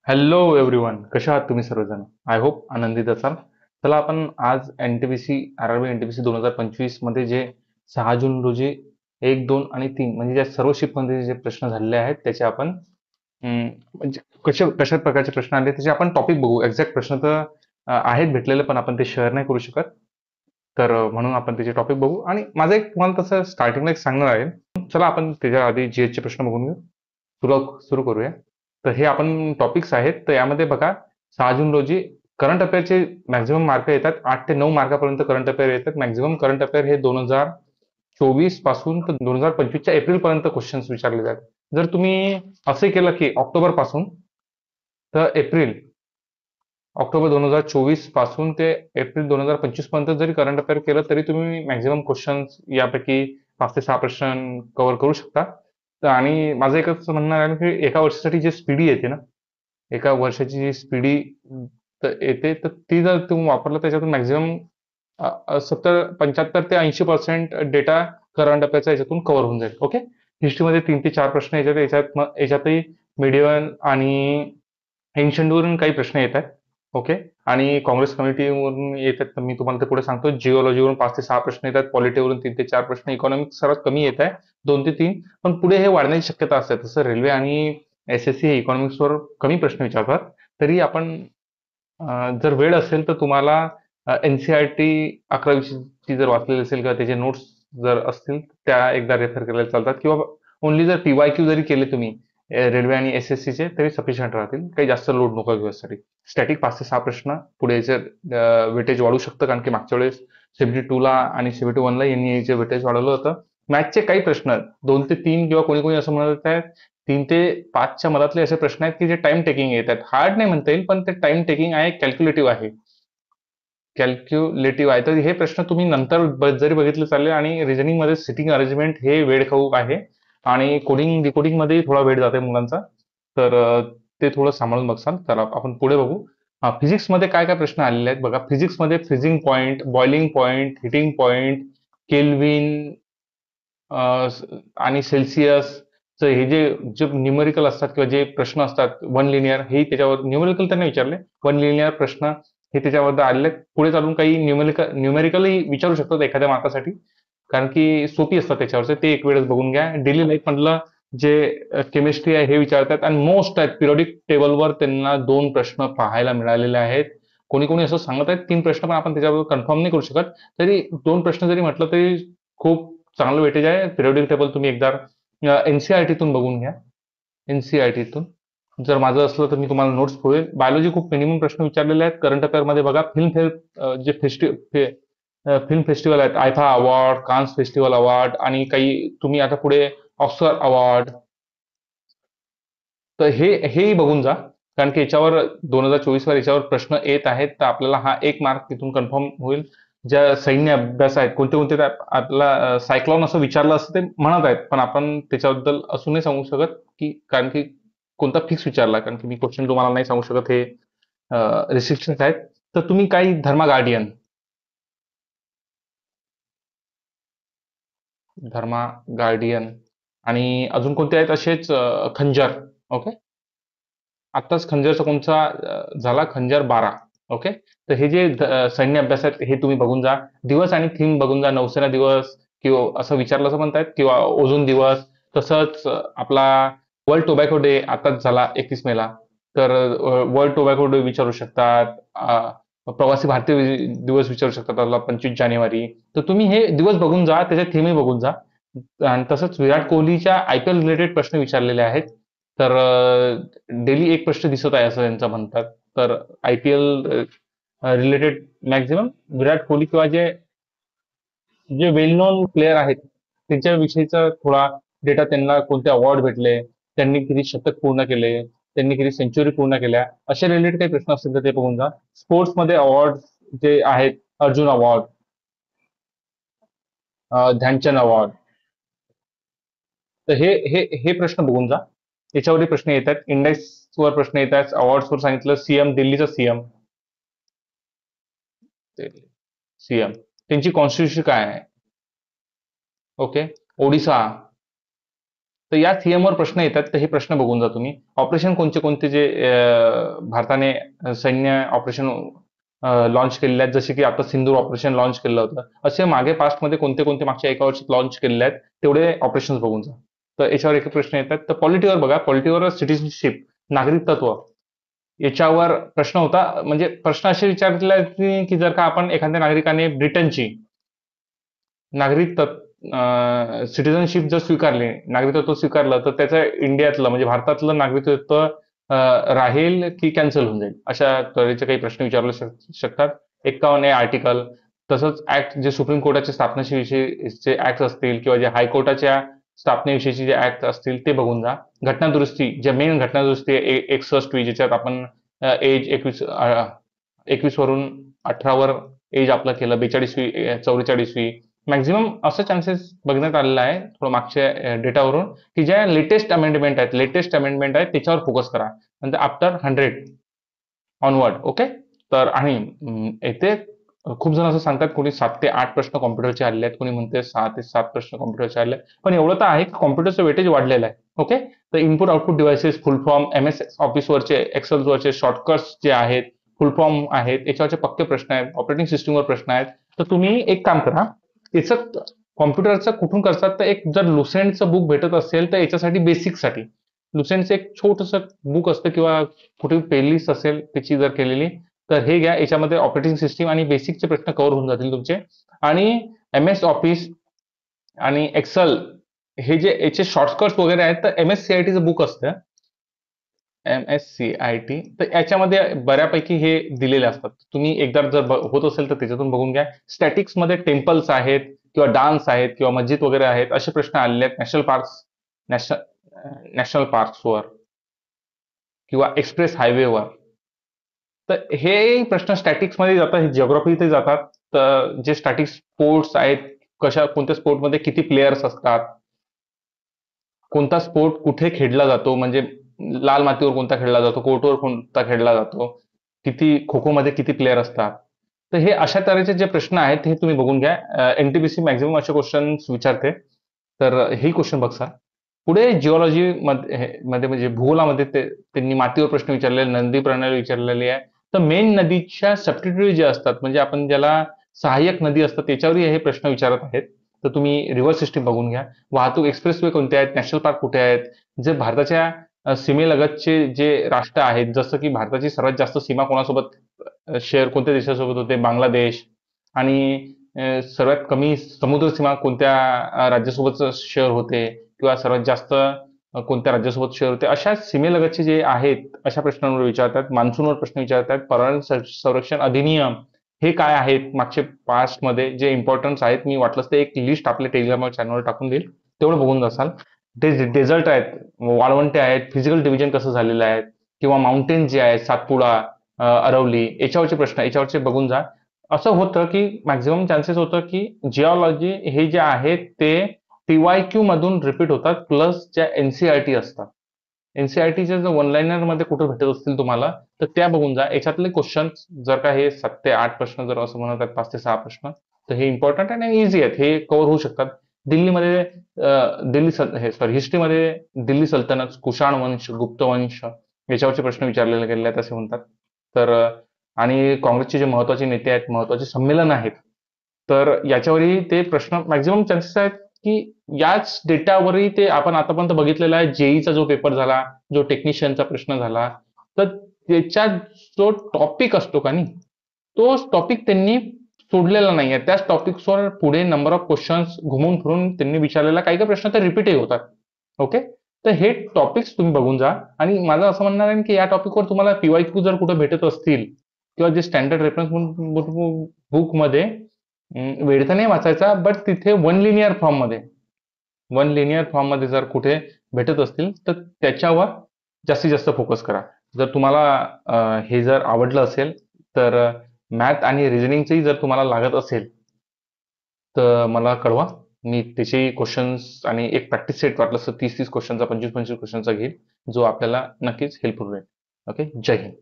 Hello everyone, कशा आहात तुम्ही सर्वजण? आय होप आनंदित असाल. चला आपण आज एनटीपीसी आरआरबी एनटीपीसी 2025 मध्ये जे 6 जून रोजी 1, 2 आणि 3 म्हणजे ज्या सर्व शिफ्टमध्ये जे प्रश्न झालेले आहेत त्याचे आपण म्हणजे कशा कशा प्रकारचे प्रश्न आले त्याचे आपण टॉपिक बघू. एक्झॅक्ट प्रश्न तर आहेत भेटलेले, पण आपण ते शेअर नाही करू शकत. तर म्हणून आपण त्याचे टॉपिक बघू. आणि माझं एक तुम्हाला तसं स्टार्टिंगला एक सांगणार आहे. चला आपण त्याच्या आधी जीएसचे प्रश्न बघून घेऊ. सुरू सुरू करूया. तर हे आपण टॉपिक्स आहेत. तर यामध्ये बघा, 6 जून रोजी करंट अफेअरचे मॅक्झिमम मार्क येतात. 8 ते 9 मार्कापर्यंत करंट अफेअर येतात. मॅक्झिमम करंट अफेअर हे 2024 पासून तर 2025च्या एप्रिलपर्यंत क्वेश्चन्स विचारले जातात. जर तुम्ही असे केलं की ऑक्टोबर पासून तर ऑक्टोबर 2024 पासून ते एप्रिल 2025 पर्यंत जरी करंट अफेअर केलं तरी तुम्ही मॅक्झिमम क्वेश्चन्स यापैकी 5 ते 6 प्रश्न कव्हर करू शकता. तर आणि माझं एकच म्हणणं आहे की एका वर्षासाठी जी स्पीडी येते ना, एका वर्षाची जी स्पीडी येते, तर ती जर तुम्ही वापरलं त्याच्यातून मॅक्झिमम 75 ते 80% डेटा करंट अफेअरचा याच्यातून कव्हर होऊन जाईल. ओके. हिस्ट्रीमध्ये 3 ते 4 प्रश्न याच्यात याच्यातही मीडियन आणि एन्शंटवरून काही प्रश्न येत आहेत. ओके. आणि काँग्रेस कमिटीवरून येतात, तर मी तुम्हाला ते पुढे सांगतो. जिओलॉजीवरून 5 ते 6 प्रश्न येतात. पॉलिटीवरून 3 ते 4 प्रश्न. इकॉनॉमिक्स सर्वात कमी येत आहे, 2 ते 3. पण पुढे हे वाढण्याची शक्यता असते. तसं रेल्वे आणि एसएससी हे इकॉनॉमिक्सवर कमी प्रश्न विचारतात. तरी आपण जर वेळ असेल तर तुम्हाला एनसीईआरटी 11वीची जर वाचलेली असेल किंवा त्याचे नोट्स जर असतील त्या एकदा रेफर करायला चालतात, किंवा ओन्ली जर पीवायक्यू जरी केले तुम्ही रेल्वे आणि एसएससीचे तरी सफिशियंट राहतील. काही जास्त लोड नको घेऊ यासाठी. स्टॅटिक 5 ते 6 प्रश्न पुढे याचे वेटेज वाढू शकतं, कारण की मागच्या वेळेस 72 ला आणि 71 ला यांनी याचे वेटेज वाढवलं होतं. मॅथचे काही प्रश्न 2 ते 3 किंवा कोणी कोणी असं म्हणत आहेत 3 ते 5च्या मधातले असे प्रश्न आहेत की जे टाइम टेकिंग येतात. हार्ड नाही म्हणता येईल, पण ते टाइम टेकिंग आहे, कॅल्क्युलेटिव्ह आहे. कॅल्क्युलेटिव्ह आहे. तर हे प्रश्न तुम्ही नंतर जरी बघितले चालेल. आणि रिझनिंग मध्ये सिटिंग अरेंजमेंट हे वेळखाऊ आहे. आणि कोडिंग डिकोडिंग मध्ये थोडा वेळ जाते मुलांचा. तर ते थोडं सांभाळून बघसाल. तर आपण पुढे बघू. फिजिक्स मध्ये काय काय प्रश्न आलेले आहेत बघा. फिजिक्स मध्ये freezing point, boiling point, heating point, Kelvin आणि सेल्सिअस. तर हे जे जे न्यूमेरिकल असतात किंवा जे प्रश्न असतात वन लिनियर, हे त्याच्यावर न्यूमेरिकल त्यांनी विचारले. वन लिनियर प्रश्न हे त्याच्याबद्दल आलेले आहेत. पुढे चालून काही न्यूमेरिकलही विचारू शकतात एखाद्या मार्कासाठी, कारण की सोपी असतात त्याच्यावरचे. ते एक वेळेस बघून घ्या. डेली लाईफ मधलं जे केमिस्ट्री आहे हे विचारतात. आणि मोस्ट आहेत पिरियडिक टेबलवर त्यांना 2 प्रश्न पाहायला मिळालेले आहेत. कोणी कोणी असं सांगत आहेत 3 प्रश्न, पण आपण त्याच्याबद्दल कन्फर्म नाही करू शकत. तरी 2 प्रश्न जरी म्हटलं तरी खूप चांगलं वेटेज आहे. पिरियडिक टेबल तुम्ही एकदा एनसीईआरटीतून बघून घ्या. एनसीईआरटीतून जर माझं असलं तर मी तुम्हाला नोट्स पुढे. बायोलॉजी खूप मिनिमम प्रश्न विचारलेले आहेत करंट अफेअर मध्ये बघा. जे फिल्म फेस्टिवल आहेत, IIFA award, Cannes festival award, आणि काही तुम्ही आता पुढे ऑस्कर अवॉर्ड, तर हेही बघून जा. कारण की याच्यावर 2024 वर याच्यावर प्रश्न येत आहेत, तर आपल्याला हा 1 मार्क तिथून कन्फर्म होईल. ज्या सैन्य अभ्यास आहेत कोणते कोणते, आपला सायक्लॉन असं विचारलं असं ते म्हणत आहेत, पण आपण त्याच्याबद्दल असं नाही सांगू शकत की, कारण की कोणता फिक्स विचारला, कारण की मी क्वेश्चन तुम्हाला नाही सांगू शकत, हे रिस्ट्रिक्शन्स आहेत. तर तुम्ही काही धर्मा गार्डियन, धर्मा गार्डियन, आणि अजून कोणते आहेत असेच खंजर. ओके. आत्ताच खंजरचा कोणचा झाला, खंजर 12. ओके. तर हे जे सैन्य अभ्यास आहेत हे तुम्ही बघून जा. दिवस आणि थीम बघून जा. नौसेना दिवस किंवा असं विचारलं असं म्हणतायत, किंवा ओझोन दिवस. तसंच आपला वर्ल्ड टोबॅको डे आताच झाला 31 मेला. तर वर्ल्ड टोबॅको डे विचारू शकतात. प्रवासी भारतीय दिवस विचारू शकतात आपला 25 जानेवारी. तर तुम्ही हे दिवस बघून जा, त्याच्या थीमही बघून जा. आणि तसंच विराट कोहलीच्या आयपीएल रिलेटेड प्रश्न विचारलेले आहेत. तर डेली एक प्रश्न दिसत आहे असं त्यांचं म्हणतात. तर IPL related maximum Virat Kohli किंवा जे जे वेल नोन प्लेयर आहेत त्यांच्याविषयीचा थोडा डेटा, त्यांना कोणते अवॉर्ड भेटले, त्यांनी किती शतक पूर्ण केले, त्यांनी किती सेंचुरी पूर्ण केल्या, असे रिलेटेड काही प्रश्न असतील तर ते बघून जा. स्पोर्ट्समध्ये अवॉर्ड जे आहेत, अर्जुन अवॉर्ड, ध्यानचंद अवॉर्ड, तर हे प्रश्न बघून जा. याच्यावरही प्रश्न येतात. इंडेक्सवर प्रश्न येतात. अवॉर्ड्सवर सांगितलं सीएम, दिल्लीचा सीएम, सीएम त्यांची कॉन्स्टिट्यूशन काय आहे. ओके. ओडिसा, तर या थीमवर प्रश्न येतात, तर हे प्रश्न बघून जा तुम्ही. ऑपरेशन कोणते कोणते जे भारताने सैन्य ऑपरेशन लॉन्च केलेले आहेत, जसे की आता सिंदूर ऑपरेशन लॉन्च केलं होतं. असे मागे पास्टमध्ये कोणते कोणते मागच्या एका वर्षात लॉन्च केलेले आहेत, तेवढे ऑपरेशन्स बघून जा. तर याच्यावर एक प्रश्न येतात. तर पॉलिटीवर बघा, पॉलिटीवर सिटिझनशिप, नागरिकत्व याच्यावर प्रश्न होता. म्हणजे प्रश्न असे विचारले की जर का आपण एखाद्या नागरिकाने ब्रिटनची नागरिक सिटिझनशिप जर स्वीकारली, नागरिकत्व स्वीकारलं, तर त्याचं इंडियातलं म्हणजे भारतातलं नागरिकत्व राहील की कॅन्सल होऊन जाईल, अशा तऱ्हेचे काही प्रश्न विचारले शकतात. 51 आर्टिकल, तसंच ऍक्ट जे सुप्रीम कोर्टाच्या स्थापनेविषयीचे ऍक्ट असतील किंवा जे हायकोर्टाच्या स्थापनेविषयीचे जे ऍक्ट असतील ते बघून जा. घटना दुरुस्ती, ज्या मेन घटना दुरुस्ती 61 ज्याच्यात आपण एज 21 वरून 18 वर एज आपलं केलं, 42वी 44वी मॅक्झिमम असं चान्सेस बघण्यात आलेला आहे थोडं मागच्या डेटावरून, की ज्या लेटेस्ट अमेंडमेंट आहेत त्याच्यावर फोकस करा. नंतर आफ्टर 100 ऑनवर्ड, ओके. तर आणि येथे खूप जण असं सांगतात, कोणी 7 ते 8 प्रश्न कॉम्प्युटरचे आलेले आहेत, कोणी म्हणते 6 ते 7 प्रश्न कॉम्प्युटरचे आले आहेत. पण एवढं तर आहे की कॉम्प्युटरचं वेटेज वाढलेलं आहे, ओके. तर input output devices, full form, MS ऑफिसवरचे, एक्सेलवरचे शॉर्टकट्स जे आहेत, फुल फॉर्म आहेत, याच्यावरचे पक्के प्रश्न आहेत, ऑपरेटिंग सिस्टीमवर प्रश्न आहेत. तर तुम्ही एक काम करा, याचं कॉम्प्युटरचं कुठून करतात, तर एक जर लुसेंटचं बुक भेटत असेल तर याच्यासाठी बेसिकसाठी लुसेंटचं एक छोटंसं बुक असतं किंवा कुठे प्लेलिस्ट असेल त्याची जर केलेली, तर हे घ्या. याच्यामध्ये ऑपरेटिंग सिस्टीम आणि बेसिकचे प्रश्न कव्हर होऊन जातील तुमचे. आणि MS ऑफिस आणि एक्सेल हे जे याचे शॉर्टकट्स वगैरे आहेत, तर MSCITचं बुक असतं, MSCIT, तर याच्यामध्ये बऱ्यापैकी हे दिलेले असतात. तुम्ही एकदा जर होत असेल तर त्याच्यातून बघून घ्या. स्टॅटिक्समध्ये टेम्पल्स आहेत किंवा डान्स आहेत किंवा मस्जिद वगैरे आहेत, असे प्रश्न आलेले आहेत. नॅशनल पार्क्सवर किंवा एक्सप्रेस हायवेवर. तर हे प्रश्न स्टॅटिक्समध्ये जातात, हे जिओग्राफीमध्ये जातात. तर जे स्टॅटिक स्पोर्ट्स आहेत, कोणत्या स्पोर्टमध्ये किती प्लेयर्स असतात, कोणता स्पोर्ट कुठे खेळला जातो, म्हणजे लाल मातीवर कोणता खेळला जातो, कोर्टवर कोणता खेळला जातो, किती खो खो मध्ये किती प्लेयर असतात. तर हे अशा तऱ्हेचे जे प्रश्न आहेत हे तुम्ही बघून घ्या. NTPC मॅक्झिमम असे क्वेश्चन विचारते, तर हे क्वेश्चन बघा. पुढे जिओलॉजी मध्ये म्हणजे भूगोलामध्ये त्यांनी मातीवर प्रश्न विचारलेले, नदी प्रणाली विचारलेली आहे. तर मेन नदीच्या सबस्टिट्यूट जे असतात, म्हणजे आपण ज्याला सहाय्यक नदी असतात, त्याच्यावरही हे प्रश्न विचारत आहेत. तर तुम्ही रिव्हर सिस्टीम बघून घ्या. वाहतूक एक्सप्रेसवे कोणते आहेत, नॅशनल पार्क कुठे आहेत, जे भारताच्या सीमेलगतचे जे राष्ट्र आहेत, जसं की भारताची सर्वात जास्त सीमा कोणासोबत शेअर कोणत्या देशासोबत होते, बांगलादेश. आणि सर्वात कमी समुद्र सीमा कोणत्या राज्यासोबत शेअर होते किंवा सर्वात जास्त कोणत्या राज्यासोबत शेअर होते, अशा सीमेलगतचे जे आहेत अशा प्रश्नांवर विचारतात. मान्सूनवर प्रश्न विचारतात. पर्यावरण संरक्षण अधिनियम हे काय आहेत, मागचे पास्टमध्ये जे इम्पॉर्टन्स आहेत, मी वाटलंच ते एक लिस्ट आपल्या टेलिग्राम चॅनलवर टाकून देईल, तेवढं बघून जासाल. डेझर्ट आहेत, वाळवंटे आहेत, फिजिकल डिव्हिजन कसं झालेलं आहे, किंवा माउंटेन जे आहेत, सातपुडा, अरवली, याच्यावरचे प्रश्न याच्यावरचे बघून जा. असं होतं की मॅक्झिमम चान्सेस होतं की जिओलॉजी हे जे आहेत ते PYQ मधून रिपीट होतात, प्लस ज्या NCERT असतात, NCERTच्या जर वन लाईनर मध्ये कुठे भेटत असतील तुम्हाला, तर त्या बघून जा. याच्यातले क्वेश्चन जर का हे 7 ते 8 प्रश्न जर असं म्हणत आहेत, 5 ते 6 प्रश्न, तर हे इम्पॉर्टंट आणि इझी आहेत, हे कव्हर होऊ शकतात. दिल्लीमध्ये हिस्ट्रीमध्ये दिल्ली सल्तनत, कुशाण वंश, गुप्त वंश याच्यावरचे प्रश्न विचारलेले गेले आहेत असे म्हणतात. तर आणि काँग्रेसचे जे महत्वाचे नेते आहेत, महत्वाचे संमेलन आहेत, तर याच्यावरही ते प्रश्न मॅक्झिमम चान्सेस आहेत की याच डेटावरही ते आपण आतापर्यंत बघितलेला आहे. जेईचा जो पेपर झाला, जो टेक्निशियनचा प्रश्न झाला, तर त्याच्यात जो टॉपिक असतो का नाही, तोच टॉपिक त्यांनी सोडलेला नाहीये. त्याच टॉपिक्सवर पुढे नंबर ऑफ क्वेश्चन्स घुमून फिरून त्यांनी विचारलेला, काही काही प्रश्न तर रिपीटही होतात, ओके. तर हे टॉपिक्स तुम्ही बघून जा. आणि माझं असं म्हणणं आहे की या टॉपिकवर तुम्हाला PYQ जर कुठे भेटत असतील किंवा जे स्टँडर्ड रेफरन्स बुकमध्ये वेळेचा नाही वाचायचा, बट तिथे वन लिनियर फॉर्ममध्ये जर कुठे भेटत असतील तर त्याच्यावर जास्तीत जास्त फोकस करा. जर तुम्हाला हे जर आवडलं असेल, तर मॅथ आणि रिझनिंगचंही जर तुम्हाला लागत असेल तर मला कळवा. मी त्याचे क्वेश्चन्स आणि एक प्रॅक्टिस सेट वाटलं असं 30-30 क्वेश्चनचा, 25-25 क्वेश्चनचा घेईल, जो आपल्याला नक्कीच हेल्पफुल होईल. ओके. जय हिंद.